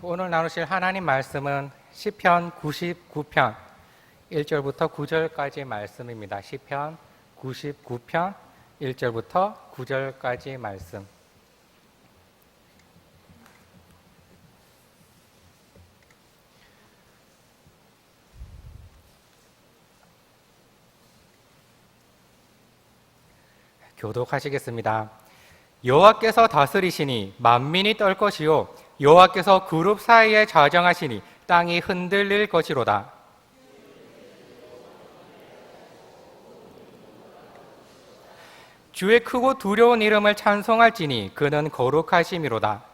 오늘 나누실 하나님 말씀은 시편 99편 1절부터 9절까지 말씀입니다. 시편 99편 1절부터 9절까지 말씀. 교독하시겠습니다. 여호와께서 다스리시니 만민이 떨 것이요 여호와께서 그룹 사이에 좌정하시니 땅이 흔들릴 것이로다. 주의 크고 두려운 이름을 찬송할지니 그는 거룩하심이로다.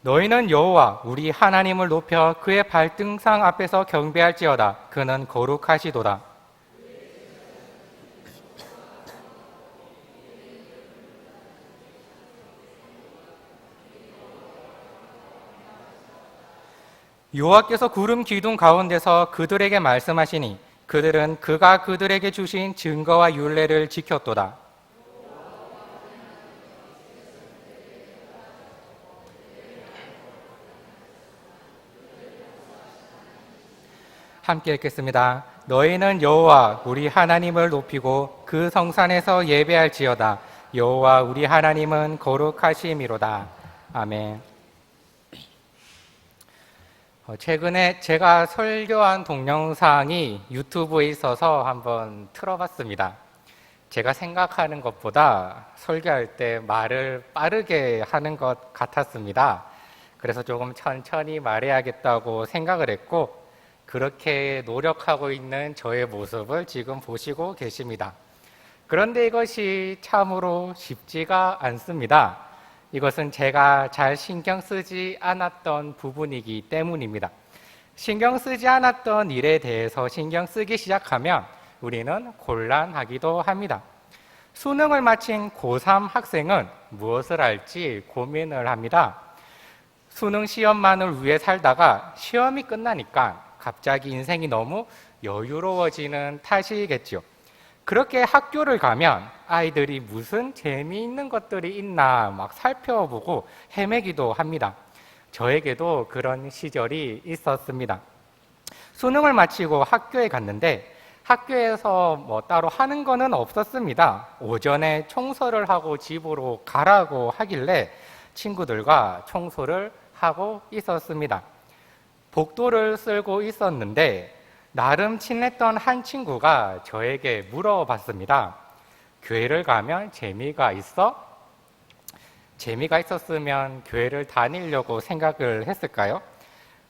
너희는 여호와 우리 하나님을 높여 그의 발등상 앞에서 경배할지어다. 그는 거룩하시도다. 여호와께서 구름 기둥 가운데서 그들에게 말씀하시니 그들은 그가 그들에게 주신 증거와 율례를 지켰도다. 함께 읽겠습니다. 너희는 여호와 우리 하나님을 높이고 그 성산에서 예배할지어다. 여호와 우리 하나님은 거룩하심이로다. 아멘. 최근에 제가 설교한 동영상이 유튜브에 있어서 한번 틀어봤습니다. 제가 생각하는 것보다 설교할 때 말을 빠르게 하는 것 같았습니다. 그래서 조금 천천히 말해야겠다고 생각을 했고 그렇게 노력하고 있는 저의 모습을 지금 보시고 계십니다. 그런데 이것이 참으로 쉽지가 않습니다. 이것은 제가 잘 신경 쓰지 않았던 부분이기 때문입니다. 신경 쓰지 않았던 일에 대해서 신경 쓰기 시작하면 우리는 곤란하기도 합니다. 수능을 마친 고3 학생은 무엇을 할지 고민을 합니다. 수능 시험만을 위해 살다가 시험이 끝나니까 갑자기 인생이 너무 여유로워지는 탓이겠죠. 그렇게 학교를 가면 아이들이 무슨 재미있는 것들이 있나 막 살펴보고 헤매기도 합니다. 저에게도 그런 시절이 있었습니다. 수능을 마치고 학교에 갔는데 학교에서 뭐 따로 하는 거는 없었습니다. 오전에 청소를 하고 집으로 가라고 하길래 친구들과 청소를 하고 있었습니다. 복도를 쓸고 있었는데 나름 친했던 한 친구가 저에게 물어봤습니다. 교회를 가면 재미가 있어? 재미가 있었으면 교회를 다니려고 생각을 했을까요?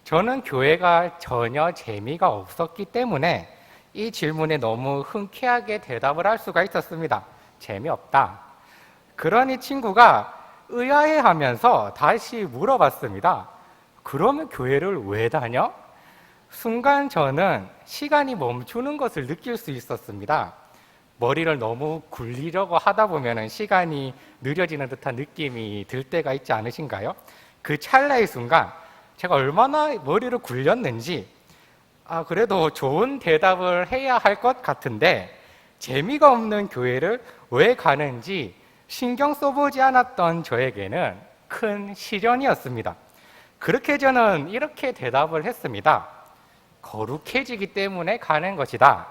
저는 교회가 전혀 재미가 없었기 때문에 이 질문에 너무 흔쾌하게 대답을 할 수가 있었습니다. 재미없다. 그러니 친구가 의아해하면서 다시 물어봤습니다. 그러면 교회를 왜 다녀? 순간 저는 시간이 멈추는 것을 느낄 수 있었습니다. 머리를 너무 굴리려고 하다 보면 시간이 느려지는 듯한 느낌이 들 때가 있지 않으신가요? 그 찰나의 순간 제가 얼마나 머리를 굴렸는지 그래도 좋은 대답을 해야 할 것 같은데 재미가 없는 교회를 왜 가는지 신경 써보지 않았던 저에게는 큰 시련이었습니다. 그렇게 저는 이렇게 대답을 했습니다. 거룩해지기 때문에 가는 것이다.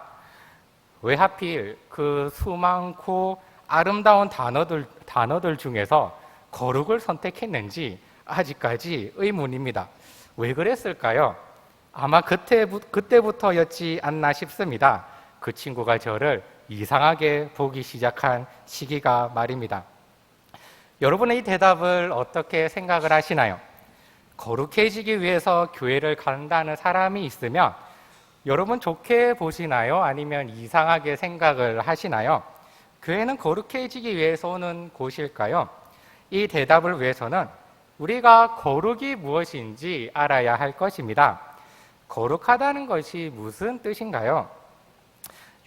왜 하필 그 수많고 아름다운 단어들 중에서 거룩을 선택했는지 아직까지 의문입니다. 왜 그랬을까요? 아마 그때부터였지 않나 싶습니다. 그 친구가 저를 이상하게 보기 시작한 시기가 말입니다. 여러분의 이 대답을 어떻게 생각을 하시나요? 거룩해지기 위해서 교회를 간다는 사람이 있으면 여러분 좋게 보시나요? 아니면 이상하게 생각을 하시나요? 교회는 거룩해지기 위해서 오는 곳일까요? 이 대답을 위해서는 우리가 거룩이 무엇인지 알아야 할 것입니다. 거룩하다는 것이 무슨 뜻인가요?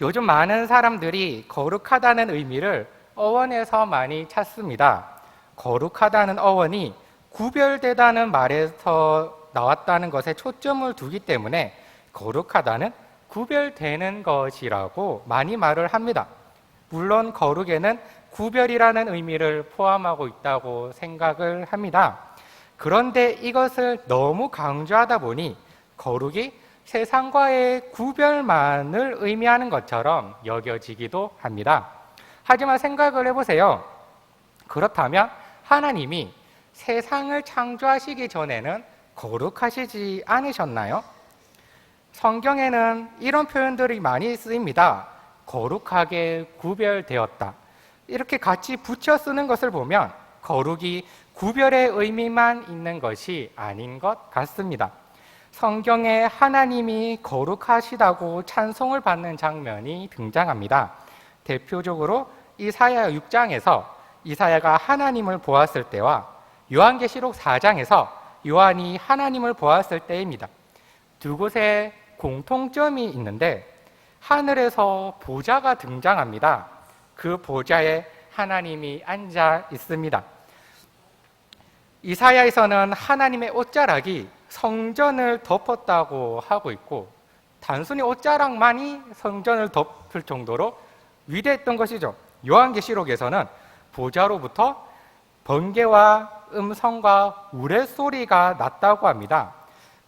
요즘 많은 사람들이 거룩하다는 의미를 어원에서 많이 찾습니다. 거룩하다는 어원이 구별되다는 말에서 나왔다는 것에 초점을 두기 때문에 거룩하다는 구별되는 것이라고 많이 말을 합니다. 물론 거룩에는 구별이라는 의미를 포함하고 있다고 생각을 합니다. 그런데 이것을 너무 강조하다 보니 거룩이 세상과의 구별만을 의미하는 것처럼 여겨지기도 합니다. 하지만 생각을 해보세요. 그렇다면 하나님이 세상을 창조하시기 전에는 거룩하시지 않으셨나요? 성경에는 이런 표현들이 많이 쓰입니다. 거룩하게 구별되었다. 이렇게 같이 붙여 쓰는 것을 보면 거룩이 구별의 의미만 있는 것이 아닌 것 같습니다. 성경에 하나님이 거룩하시다고 찬송을 받는 장면이 등장합니다. 대표적으로 이사야 6장에서 이사야가 하나님을 보았을 때와 요한계시록 4장에서 요한이 하나님을 보았을 때입니다. 두 곳에 공통점이 있는데 하늘에서 보좌가 등장합니다. 그 보좌에 하나님이 앉아 있습니다. 이사야에서는 하나님의 옷자락이 성전을 덮었다고 하고 있고 단순히 옷자락만이 성전을 덮을 정도로 위대했던 것이죠. 요한계시록에서는 보좌로부터 번개와 음성과 우레소리가 났다고 합니다.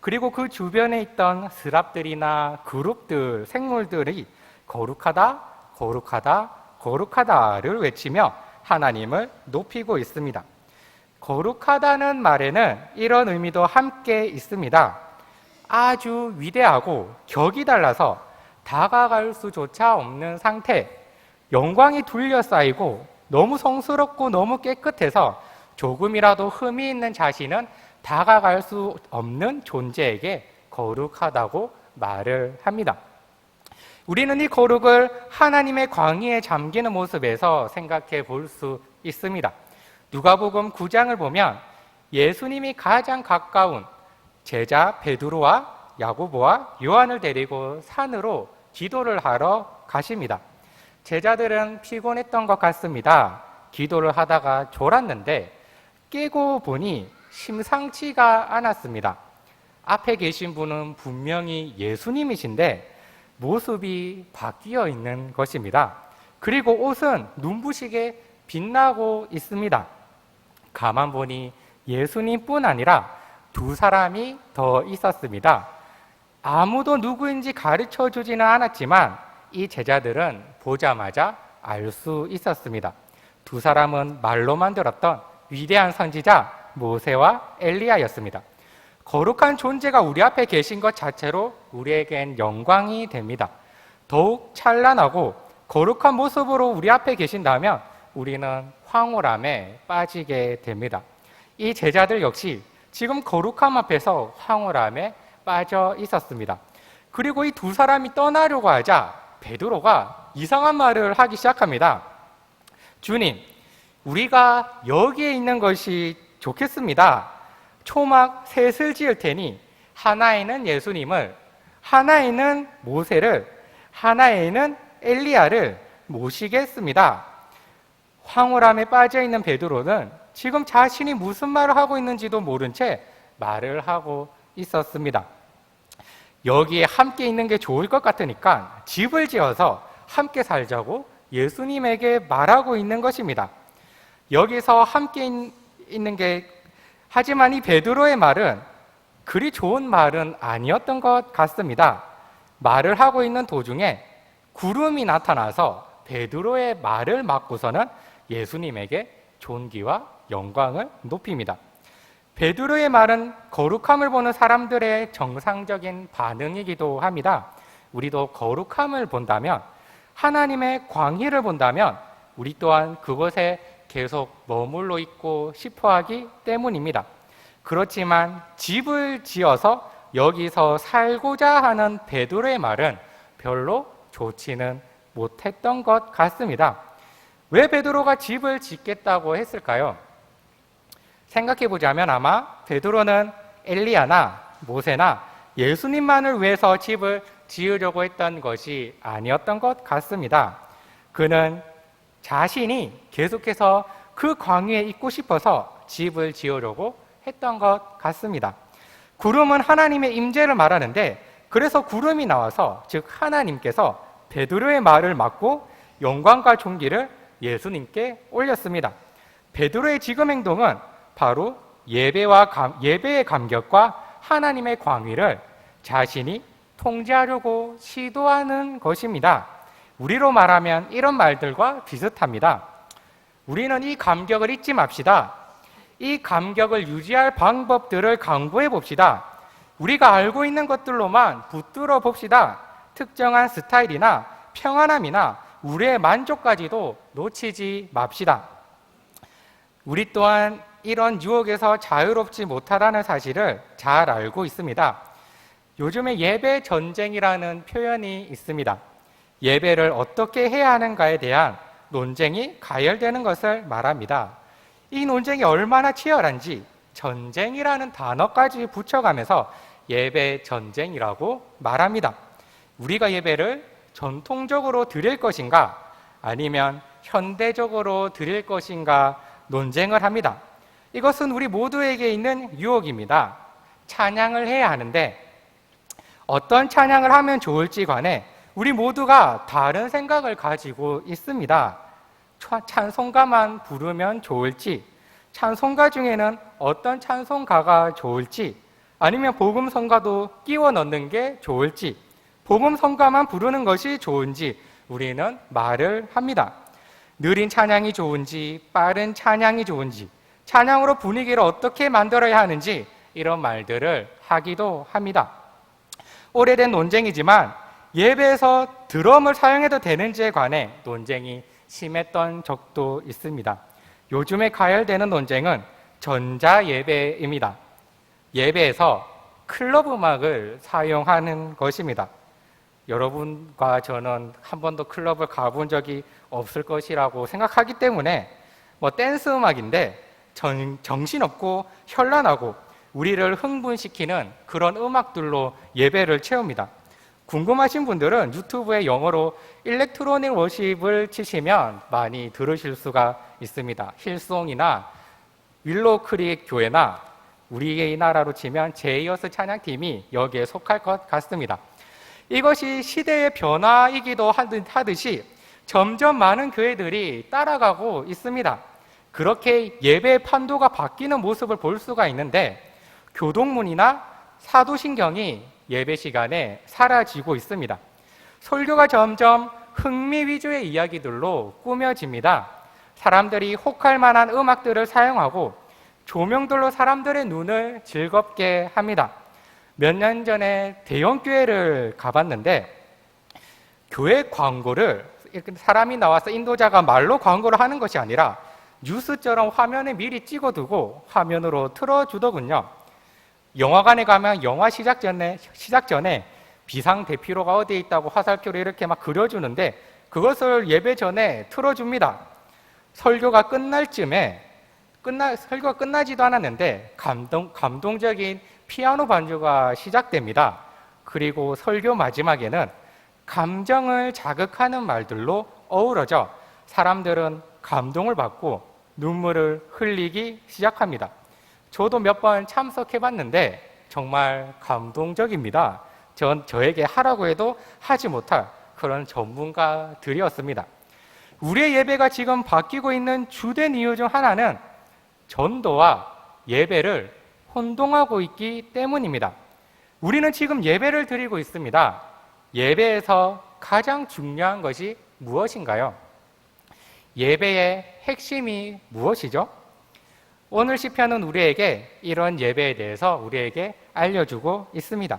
그리고 그 주변에 있던 스랍들이나 그룹들, 생물들이 거룩하다, 거룩하다, 거룩하다를 외치며 하나님을 높이고 있습니다. 거룩하다는 말에는 이런 의미도 함께 있습니다. 아주 위대하고 격이 달라서 다가갈 수조차 없는 상태, 영광이 둘러싸이고 너무 성스럽고 너무 깨끗해서 조금이라도 흠이 있는 자신은 다가갈 수 없는 존재에게 거룩하다고 말을 합니다. 우리는 이 거룩을 하나님의 광의에 잠기는 모습에서 생각해 볼 수 있습니다. 누가복음 9장을 보면 예수님이 가장 가까운 제자 베드로와 야고보와 요한을 데리고 산으로 기도를 하러 가십니다. 제자들은 피곤했던 것 같습니다. 기도를 하다가 졸았는데 깨고 보니 심상치가 않았습니다. 앞에 계신 분은 분명히 예수님이신데 모습이 바뀌어 있는 것입니다. 그리고 옷은 눈부시게 빛나고 있습니다. 가만 보니 예수님뿐 아니라 두 사람이 더 있었습니다. 아무도 누구인지 가르쳐 주지는 않았지만 이 제자들은 보자마자 알 수 있었습니다. 두 사람은 말로만 들었던 위대한 선지자 모세와 엘리야였습니다. 거룩한 존재가 우리 앞에 계신 것 자체로 우리에겐 영광이 됩니다. 더욱 찬란하고 거룩한 모습으로 우리 앞에 계신다면 우리는 황홀함에 빠지게 됩니다. 이 제자들 역시 지금 거룩함 앞에서 황홀함에 빠져 있었습니다. 그리고 이 두 사람이 떠나려고 하자 베드로가 이상한 말을 하기 시작합니다. 주님, 우리가 여기에 있는 것이 좋겠습니다. 초막 셋을 지을 테니 하나에는 예수님을, 하나에는 모세를, 하나에는 엘리야를 모시겠습니다. 황홀함에 빠져있는 베드로는 지금 자신이 무슨 말을 하고 있는지도 모른 채 말을 하고 있었습니다. 여기에 함께 있는 게 좋을 것 같으니까 집을 지어서 함께 살자고 예수님에게 말하고 있는 것입니다. 여기서 함께 있는 게, 하지만 이 베드로의 말은 그리 좋은 말은 아니었던 것 같습니다. 말을 하고 있는 도중에 구름이 나타나서 베드로의 말을 막고서는 예수님에게 존귀와 영광을 높입니다. 베드로의 말은 거룩함을 보는 사람들의 정상적인 반응이기도 합니다. 우리도 거룩함을 본다면, 하나님의 광의를 본다면 우리 또한 그곳에 계속 머물러 있고 싶어하기 때문입니다. 그렇지만 집을 지어서 여기서 살고자 하는 베드로의 말은 별로 좋지는 못했던 것 같습니다. 왜 베드로가 집을 짓겠다고 했을까요? 생각해 보자면 아마 베드로는 엘리야나 모세나 예수님만을 위해서 집을 지으려고 했던 것이 아니었던 것 같습니다. 그는 자신이 계속해서 그 광위에 있고 싶어서 집을 지으려고 했던 것 같습니다. 구름은 하나님의 임재를 말하는데 그래서 구름이 나와서, 즉 하나님께서 베드로의 말을 막고 영광과 존귀를 예수님께 올렸습니다. 베드로의 지금 행동은 바로 예배의 감격과 하나님의 광위를 자신이 통제하려고 시도하는 것입니다. 우리로 말하면 이런 말들과 비슷합니다. 우리는 이 감격을 잊지 맙시다. 이 감격을 유지할 방법들을 강구해 봅시다. 우리가 알고 있는 것들로만 붙들어 봅시다. 특정한 스타일이나 평안함이나 우리의 만족까지도 놓치지 맙시다. 우리 또한 이런 유혹에서 자유롭지 못하다는 사실을 잘 알고 있습니다. 요즘에 예배 전쟁이라는 표현이 있습니다. 예배를 어떻게 해야 하는가에 대한 논쟁이 가열되는 것을 말합니다. 이 논쟁이 얼마나 치열한지 전쟁이라는 단어까지 붙여가면서 예배 전쟁이라고 말합니다. 우리가 예배를 전통적으로 드릴 것인가 아니면 현대적으로 드릴 것인가 논쟁을 합니다. 이것은 우리 모두에게 있는 유혹입니다. 찬양을 해야 하는데 어떤 찬양을 하면 좋을지 관해 우리 모두가 다른 생각을 가지고 있습니다. 찬송가만 부르면 좋을지, 찬송가 중에는 어떤 찬송가가 좋을지, 아니면 복음성가도 끼워 넣는 게 좋을지, 복음성가만 부르는 것이 좋은지 우리는 말을 합니다. 느린 찬양이 좋은지 빠른 찬양이 좋은지, 찬양으로 분위기를 어떻게 만들어야 하는지 이런 말들을 하기도 합니다. 오래된 논쟁이지만 예배에서 드럼을 사용해도 되는지에 관해 논쟁이 심했던 적도 있습니다. 요즘에 가열되는 논쟁은 전자예배입니다. 예배에서 클럽 음악을 사용하는 것입니다. 여러분과 저는 한 번도 클럽을 가본 적이 없을 것이라고 생각하기 때문에 댄스 음악인데 정신없고 현란하고 우리를 흥분시키는 그런 음악들로 예배를 채웁니다. 궁금하신 분들은 유튜브에 영어로 일렉트로닉 워십을 치시면 많이 들으실 수가 있습니다. 힐송이나 윌로우크릭 교회나 우리나라로 치면 제이어스 찬양팀이 여기에 속할 것 같습니다. 이것이 시대의 변화이기도 하듯이 점점 많은 교회들이 따라가고 있습니다. 그렇게 예배의 판도가 바뀌는 모습을 볼 수가 있는데 교동문이나 사도신경이 예배 시간에 사라지고 있습니다. 설교가 점점 흥미 위주의 이야기들로 꾸며집니다. 사람들이 혹할 만한 음악들을 사용하고 조명들로 사람들의 눈을 즐겁게 합니다. 몇 년 전에 대형 교회를 가봤는데 교회 광고를 사람이 나와서 인도자가 말로 광고를 하는 것이 아니라 뉴스처럼 화면에 미리 찍어두고 화면으로 틀어주더군요. 영화관에 가면 영화 시작 전에 비상대피로가 어디에 있다고 화살표를 이렇게 막 그려주는데 그것을 예배 전에 틀어줍니다. 설교가 끝날 쯤에 설교가 끝나지도 않았는데 감동적인 피아노 반주가 시작됩니다. 그리고 설교 마지막에는 감정을 자극하는 말들로 어우러져 사람들은 감동을 받고 눈물을 흘리기 시작합니다. 저도 몇 번 참석해봤는데 정말 감동적입니다. 저에게 하라고 해도 하지 못할 그런 전문가들이었습니다. 우리의 예배가 지금 바뀌고 있는 주된 이유 중 하나는 전도와 예배를 혼동하고 있기 때문입니다. 우리는 지금 예배를 드리고 있습니다. 예배에서 가장 중요한 것이 무엇인가요? 예배의 핵심이 무엇이죠? 오늘 시편은 우리에게 이런 예배에 대해서 우리에게 알려주고 있습니다.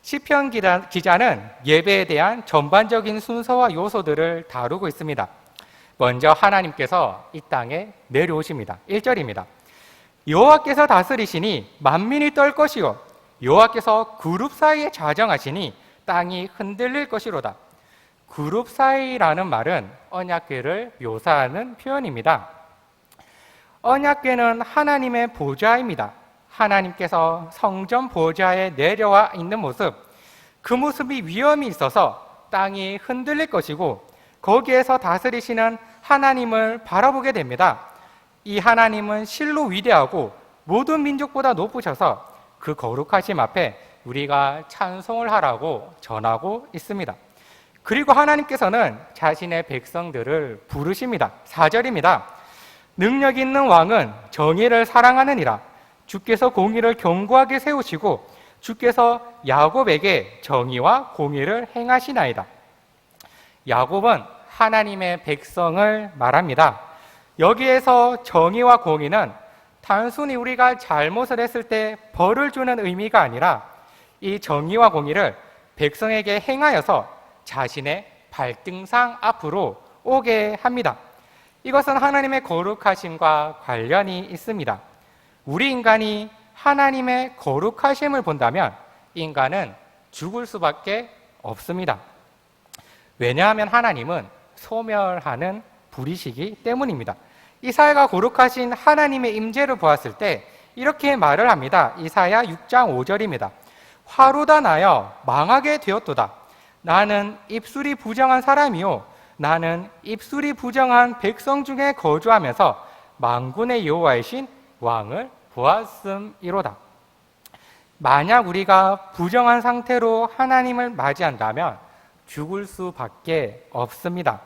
시편 기자는 예배에 대한 전반적인 순서와 요소들을 다루고 있습니다. 먼저 하나님께서 이 땅에 내려오십니다. 1절입니다. 여호와께서 다스리시니 만민이 떨 것이요 여호와께서 그룹 사이에 좌정하시니 땅이 흔들릴 것이로다. 그룹 사이라는 말은 언약궤를 묘사하는 표현입니다. 언약궤는 하나님의 보좌입니다. 하나님께서 성전 보좌에 내려와 있는 모습, 그 모습이 위험이 있어서 땅이 흔들릴 것이고 거기에서 다스리시는 하나님을 바라보게 됩니다. 이 하나님은 실로 위대하고 모든 민족보다 높으셔서 그 거룩하심 앞에 우리가 찬송을 하라고 전하고 있습니다. 그리고 하나님께서는 자신의 백성들을 부르십니다. 4절입니다. 능력 있는 왕은 정의를 사랑하느니라. 주께서 공의를 견고하게 세우시고 주께서 야곱에게 정의와 공의를 행하시나이다. 야곱은 하나님의 백성을 말합니다. 여기에서 정의와 공의는 단순히 우리가 잘못을 했을 때 벌을 주는 의미가 아니라 이 정의와 공의를 백성에게 행하여서 자신의 발등상 앞으로 오게 합니다. 이것은 하나님의 거룩하심과 관련이 있습니다. 우리 인간이 하나님의 거룩하심을 본다면 인간은 죽을 수밖에 없습니다. 왜냐하면 하나님은 소멸하는 불이시기 때문입니다. 이사야가 거룩하신 하나님의 임재를 보았을 때 이렇게 말을 합니다. 이사야 6장 5절입니다. 화로다 나여 망하게 되었도다. 나는 입술이 부정한 사람이요 나는 입술이 부정한 백성 중에 거주하면서 만군의 여호와이신 왕을 보았음이로다. 만약 우리가 부정한 상태로 하나님을 맞이한다면 죽을 수밖에 없습니다.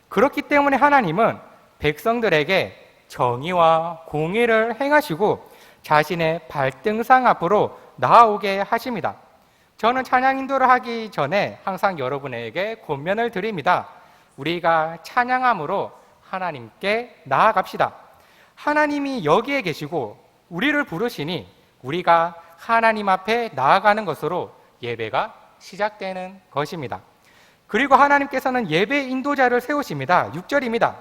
그렇기 때문에 하나님은 백성들에게 정의와 공의를 행하시고 자신의 발등상 앞으로 나아오게 하십니다. 저는 찬양 인도를 하기 전에 항상 여러분에게 권면을 드립니다. 우리가 찬양함으로 하나님께 나아갑시다. 하나님이 여기에 계시고 우리를 부르시니 우리가 하나님 앞에 나아가는 것으로 예배가 시작되는 것입니다. 그리고 하나님께서는 예배 인도자를 세우십니다. 6절입니다.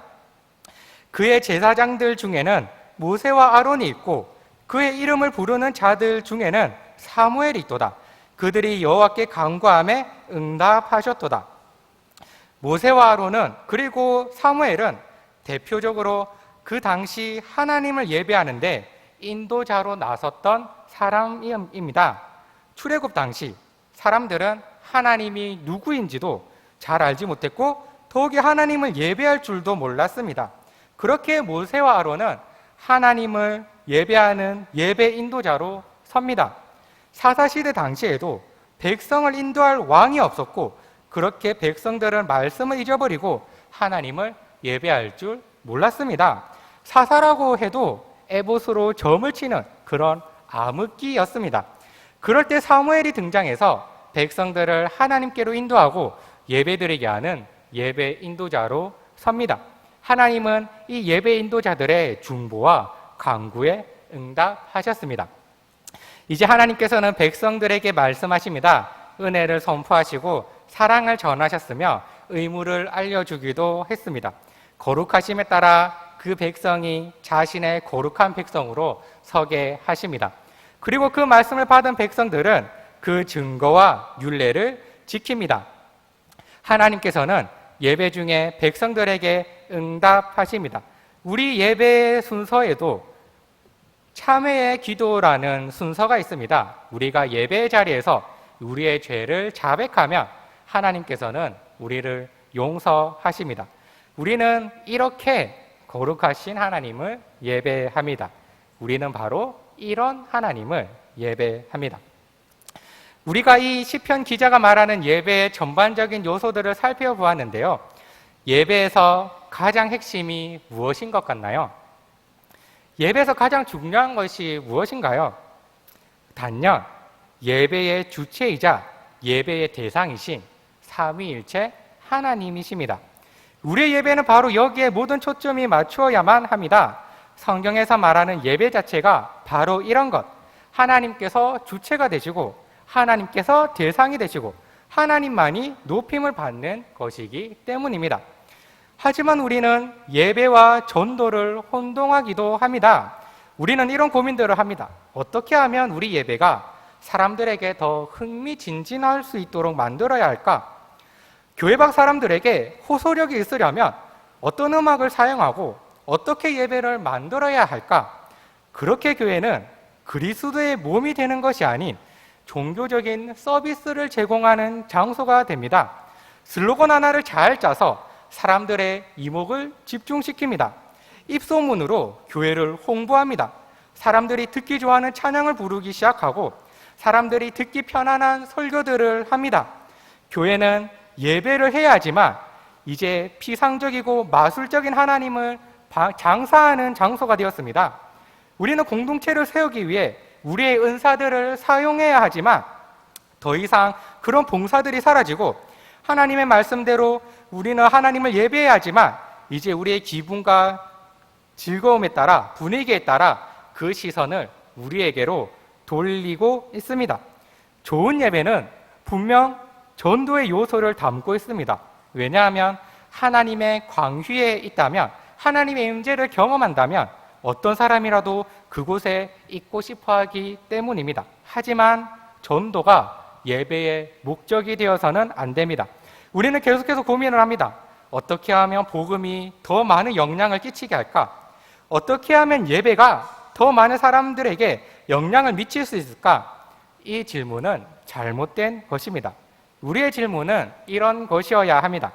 그의 제사장들 중에는 모세와 아론이 있고 그의 이름을 부르는 자들 중에는 사무엘이 있도다. 그들이 여호와께 간구함에 응답하셨도다. 모세와 아론은 그리고 사무엘은 대표적으로 그 당시 하나님을 예배하는데 인도자로 나섰던 사람입니다. 출애굽 당시 사람들은 하나님이 누구인지도 잘 알지 못했고 더욱이 하나님을 예배할 줄도 몰랐습니다. 그렇게 모세와 아론은 하나님을 예배하는 예배 인도자로 섭니다. 사사시대 당시에도 백성을 인도할 왕이 없었고 그렇게 백성들은 말씀을 잊어버리고 하나님을 예배할 줄 몰랐습니다. 사사라고 해도 에봇으로 점을 치는 그런 암흑기였습니다. 그럴 때 사무엘이 등장해서 백성들을 하나님께로 인도하고 예배드리게 하는 예배 인도자로 섭니다. 하나님은 이 예배 인도자들의 중보와 간구에 응답하셨습니다. 이제 하나님께서는 백성들에게 말씀하십니다. 은혜를 선포하시고 사랑을 전하셨으며 의무를 알려주기도 했습니다. 거룩하심에 따라 그 백성이 자신의 거룩한 백성으로 서게 하십니다. 그리고 그 말씀을 받은 백성들은 그 증거와 율례를 지킵니다. 하나님께서는 예배 중에 백성들에게 응답하십니다. 우리 예배 순서에도 참회의 기도라는 순서가 있습니다. 우리가 예배 자리에서 우리의 죄를 자백하면 하나님께서는 우리를 용서하십니다. 우리는 이렇게 거룩하신 하나님을 예배합니다. 우리는 바로 이런 하나님을 예배합니다. 우리가 이 시편 기자가 말하는 예배의 전반적인 요소들을 살펴보았는데요. 예배에서 가장 핵심이 무엇인 것 같나요? 예배에서 가장 중요한 것이 무엇인가요? 단연 예배의 주체이자 예배의 대상이신 삼위일체 하나님이십니다. 우리의 예배는 바로 여기에 모든 초점이 맞추어야만 합니다. 성경에서 말하는 예배 자체가 바로 이런 것, 하나님께서 주체가 되시고 하나님께서 대상이 되시고 하나님만이 높임을 받는 것이기 때문입니다. 하지만 우리는 예배와 전도를 혼동하기도 합니다. 우리는 이런 고민들을 합니다. 어떻게 하면 우리 예배가 사람들에게 더 흥미진진할 수 있도록 만들어야 할까? 교회 밖 사람들에게 호소력이 있으려면 어떤 음악을 사용하고 어떻게 예배를 만들어야 할까? 그렇게 교회는 그리스도의 몸이 되는 것이 아닌 종교적인 서비스를 제공하는 장소가 됩니다. 슬로건 하나를 잘 짜서 사람들의 이목을 집중시킵니다. 입소문으로 교회를 홍보합니다. 사람들이 듣기 좋아하는 찬양을 부르기 시작하고 사람들이 듣기 편안한 설교들을 합니다. 교회는 예배를 해야 하지만 이제 피상적이고 마술적인 하나님을 장사하는 장소가 되었습니다. 우리는 공동체를 세우기 위해 우리의 은사들을 사용해야 하지만 더 이상 그런 봉사들이 사라지고 하나님의 말씀대로 우리는 하나님을 예배해야 하지만 이제 우리의 기분과 즐거움에 따라 분위기에 따라 그 시선을 우리에게로 돌리고 있습니다. 좋은 예배는 분명 전도의 요소를 담고 있습니다. 왜냐하면 하나님의 광휘에 있다면, 하나님의 임재를 경험한다면 어떤 사람이라도 그곳에 있고 싶어 하기 때문입니다. 하지만 전도가 예배의 목적이 되어서는 안 됩니다. 우리는 계속해서 고민을 합니다. 어떻게 하면 복음이 더 많은 영향을 끼치게 할까? 어떻게 하면 예배가 더 많은 사람들에게 영향을 미칠 수 있을까? 이 질문은 잘못된 것입니다. 우리의 질문은 이런 것이어야 합니다.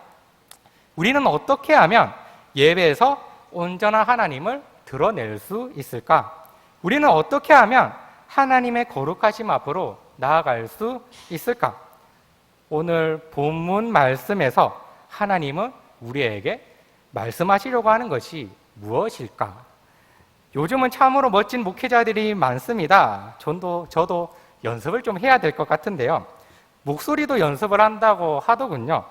우리는 어떻게 하면 예배에서 온전한 하나님을 드러낼 수 있을까? 우리는 어떻게 하면 하나님의 거룩하심 앞으로 나아갈 수 있을까? 오늘 본문 말씀에서 하나님은 우리에게 말씀하시려고 하는 것이 무엇일까? 요즘은 참으로 멋진 목회자들이 많습니다. 저도 연습을 좀 해야 될 것 같은데요. 목소리도 연습을 한다고 하더군요.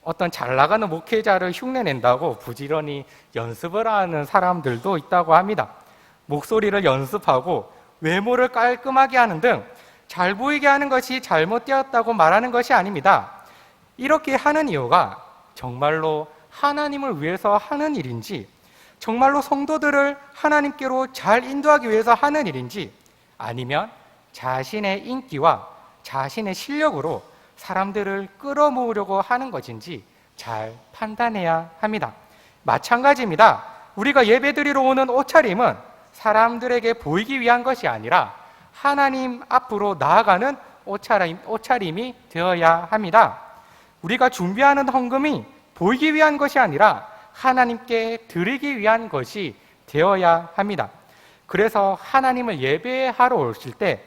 어떤 잘 나가는 목회자를 흉내낸다고 부지런히 연습을 하는 사람들도 있다고 합니다. 목소리를 연습하고 외모를 깔끔하게 하는 등 잘 보이게 하는 것이 잘못되었다고 말하는 것이 아닙니다. 이렇게 하는 이유가 정말로 하나님을 위해서 하는 일인지, 정말로 성도들을 하나님께로 잘 인도하기 위해서 하는 일인지, 아니면 자신의 인기와 자신의 실력으로 사람들을 끌어모으려고 하는 것인지 잘 판단해야 합니다. 마찬가지입니다. 우리가 예배드리러 오는 옷차림은 사람들에게 보이기 위한 것이 아니라 하나님 앞으로 나아가는 옷차림이 되어야 합니다. 우리가 준비하는 헌금이 보이기 위한 것이 아니라 하나님께 드리기 위한 것이 되어야 합니다. 그래서 하나님을 예배하러 오실 때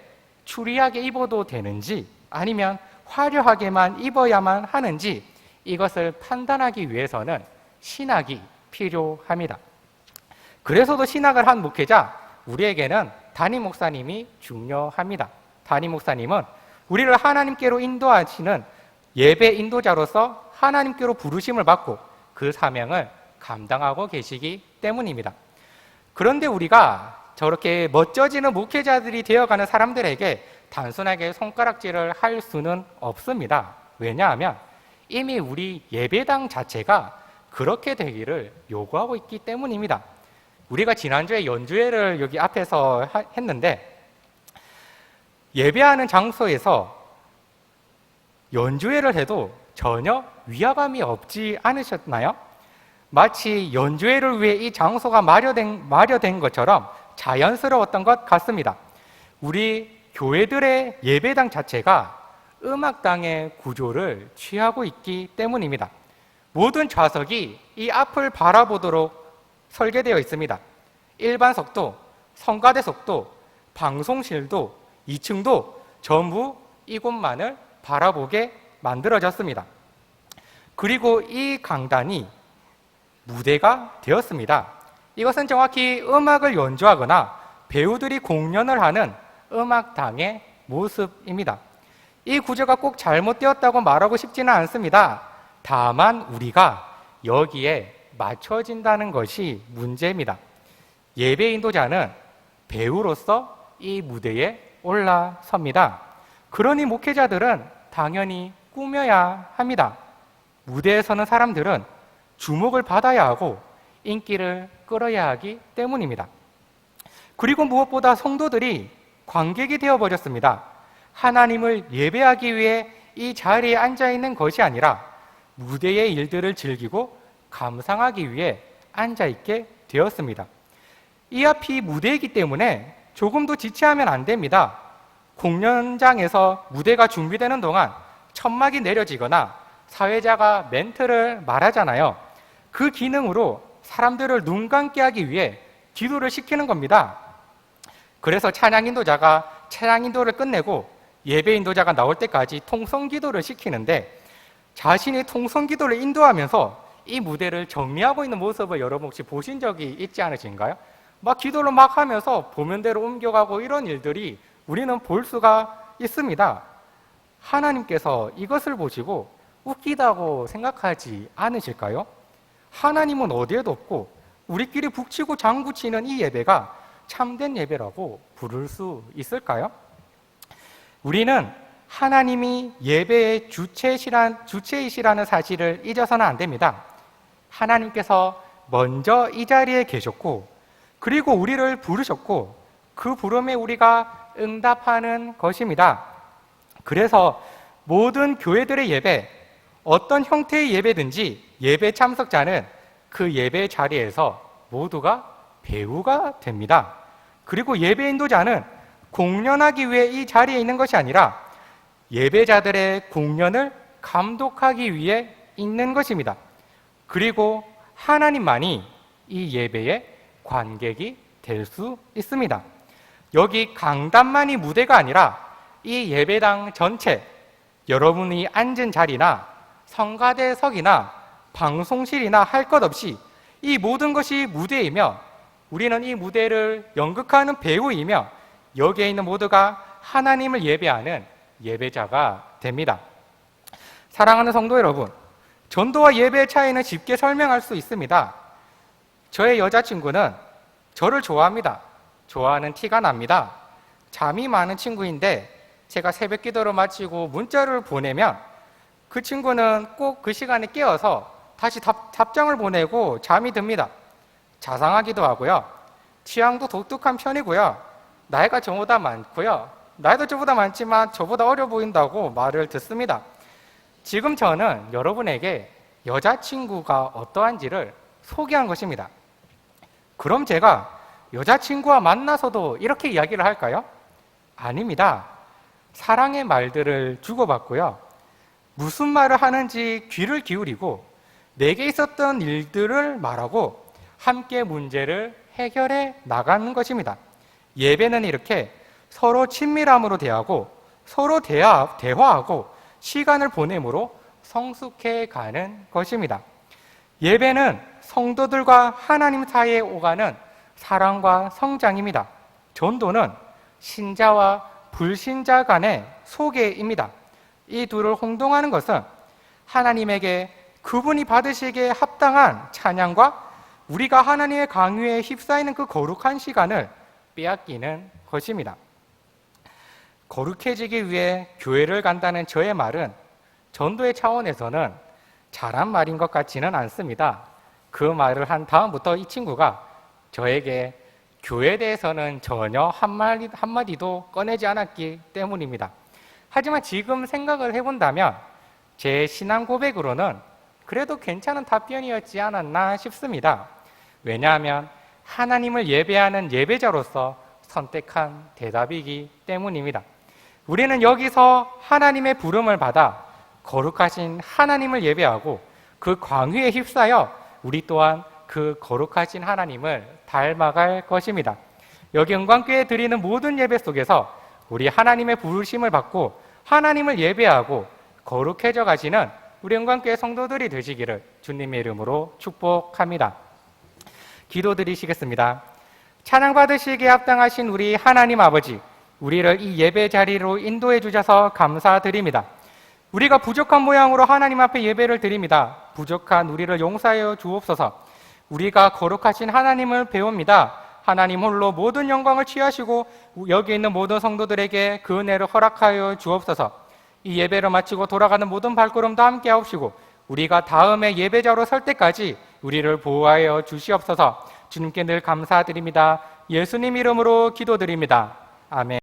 추리하게 입어도 되는지 아니면 화려하게만 입어야만 하는지 이것을 판단하기 위해서는 신학이 필요합니다. 그래서도 신학을 한 목회자, 우리에게는 담임 목사님이 중요합니다. 담임 목사님은 우리를 하나님께로 인도하시는 예배 인도자로서 하나님께로 부르심을 받고 그 사명을 감당하고 계시기 때문입니다. 그런데 우리가 저렇게 멋져지는 목회자들이 되어가는 사람들에게 단순하게 손가락질을 할 수는 없습니다. 왜냐하면 이미 우리 예배당 자체가 그렇게 되기를 요구하고 있기 때문입니다. 우리가 지난주에 연주회를 여기 앞에서 했는데 예배하는 장소에서 연주회를 해도 전혀 위화감이 없지 않으셨나요? 마치 연주회를 위해 이 장소가 마련된 것처럼 자연스러웠던 것 같습니다. 우리 교회들의 예배당 자체가 음악당의 구조를 취하고 있기 때문입니다. 모든 좌석이 이 앞을 바라보도록 설계되어 있습니다. 일반석도, 성가대석도, 방송실도, 2층도 전부 이곳만을 바라보게 만들어졌습니다. 그리고 이 강단이 무대가 되었습니다. 이것은 정확히 음악을 연주하거나 배우들이 공연을 하는 음악당의 모습입니다. 이 구조가 꼭 잘못되었다고 말하고 싶지는 않습니다. 다만 우리가 여기에 맞춰진다는 것이 문제입니다. 예배 인도자는 배우로서 이 무대에 올라섭니다. 그러니 목회자들은 당연히 꾸며야 합니다. 무대에 서는 사람들은 주목을 받아야 하고 인기를 끌어야 하기 때문입니다. 그리고 무엇보다 성도들이 관객이 되어버렸습니다. 하나님을 예배하기 위해 이 자리에 앉아있는 것이 아니라 무대의 일들을 즐기고 감상하기 위해 앉아있게 되었습니다. 이 앞이 무대이기 때문에 조금도 지체하면 안 됩니다. 공연장에서 무대가 준비되는 동안 천막이 내려지거나 사회자가 멘트를 말하잖아요. 그 기능으로 사람들을 눈 감게 하기 위해 기도를 시키는 겁니다. 그래서 찬양 인도자가 찬양 인도를 끝내고 예배 인도자가 나올 때까지 통성 기도를 시키는데 자신이 통성 기도를 인도하면서 이 무대를 정리하고 있는 모습을 여러분 혹시 보신 적이 있지 않으신가요? 막 기도를 막 하면서 보면대로 옮겨가고 이런 일들이 우리는 볼 수가 있습니다. 하나님께서 이것을 보시고 웃기다고 생각하지 않으실까요? 하나님은 어디에도 없고 우리끼리 북치고 장구치는 이 예배가 참된 예배라고 부를 수 있을까요? 우리는 하나님이 예배의 주체이시라는 사실을 잊어서는 안 됩니다. 하나님께서 먼저 이 자리에 계셨고 그리고 우리를 부르셨고 그 부름에 우리가 응답하는 것입니다. 그래서 모든 교회들의 예배, 어떤 형태의 예배든지 예배 참석자는 그 예배 자리에서 모두가 배우가 됩니다. 그리고 예배 인도자는 공연하기 위해 이 자리에 있는 것이 아니라 예배자들의 공연을 감독하기 위해 있는 것입니다. 그리고 하나님만이 이 예배의 관객이 될 수 있습니다. 여기 강단만이 무대가 아니라 이 예배당 전체, 여러분이 앉은 자리나 성가대석이나 방송실이나 할 것 없이 이 모든 것이 무대이며 우리는 이 무대를 연극하는 배우이며 여기에 있는 모두가 하나님을 예배하는 예배자가 됩니다. 사랑하는 성도 여러분, 전도와 예배의 차이는 쉽게 설명할 수 있습니다. 저의 여자친구는 저를 좋아합니다. 좋아하는 티가 납니다. 잠이 많은 친구인데 제가 새벽 기도를 마치고 문자를 보내면 그 친구는 꼭 그 시간에 깨어서 다시 답장을 보내고 잠이 듭니다. 자상하기도 하고요. 취향도 독특한 편이고요. 나이가 저보다 많고요. 나이도 저보다 많지만 저보다 어려 보인다고 말을 듣습니다. 지금 저는 여러분에게 여자친구가 어떠한지를 소개한 것입니다. 그럼 제가 여자친구와 만나서도 이렇게 이야기를 할까요? 아닙니다. 사랑의 말들을 주고받고요. 무슨 말을 하는지 귀를 기울이고 내게 있었던 일들을 말하고 함께 문제를 해결해 나가는 것입니다. 예배는 이렇게 서로 친밀함으로 대하고 서로 대화하고 시간을 보냄으로 성숙해 가는 것입니다. 예배는 성도들과 하나님 사이에 오가는 사랑과 성장입니다. 전도는 신자와 불신자 간의 소개입니다. 이 둘을 혼동하는 것은 하나님에게 그분이 받으시기에 합당한 찬양과 우리가 하나님의 강요에 휩싸이는 그 거룩한 시간을 빼앗기는 것입니다. 거룩해지기 위해 교회를 간다는 저의 말은 전도의 차원에서는 잘한 말인 것 같지는 않습니다. 그 말을 한 다음부터 이 친구가 저에게 교회에 대해서는 전혀 한마디도 꺼내지 않았기 때문입니다. 하지만 지금 생각을 해본다면 제 신앙 고백으로는 그래도 괜찮은 답변이었지 않았나 싶습니다. 왜냐하면 하나님을 예배하는 예배자로서 선택한 대답이기 때문입니다. 우리는 여기서 하나님의 부름을 받아 거룩하신 하나님을 예배하고 그 광위에 휩싸여 우리 또한 그 거룩하신 하나님을 닮아갈 것입니다. 여기 은광교회에 드리는 모든 예배 속에서 우리 하나님의 부르심을 받고 하나님을 예배하고 거룩해져 가시는 우리 은광교회 성도들이 되시기를 주님의 이름으로 축복합니다. 기도드리시겠습니다. 찬양 받으시기에 합당하신 우리 하나님 아버지, 우리를 이 예배 자리로 인도해 주셔서 감사드립니다. 우리가 부족한 모양으로 하나님 앞에 예배를 드립니다. 부족한 우리를 용서하여 주옵소서. 우리가 거룩하신 하나님을 배웁니다. 하나님 홀로 모든 영광을 취하시고 여기 있는 모든 성도들에게 그 은혜를 허락하여 주옵소서. 이 예배를 마치고 돌아가는 모든 발걸음도 함께 하옵시고 우리가 다음에 예배자로 설 때까지 우리를 보호하여 주시옵소서. 주님께 늘 감사드립니다. 예수님 이름으로 기도드립니다. 아멘.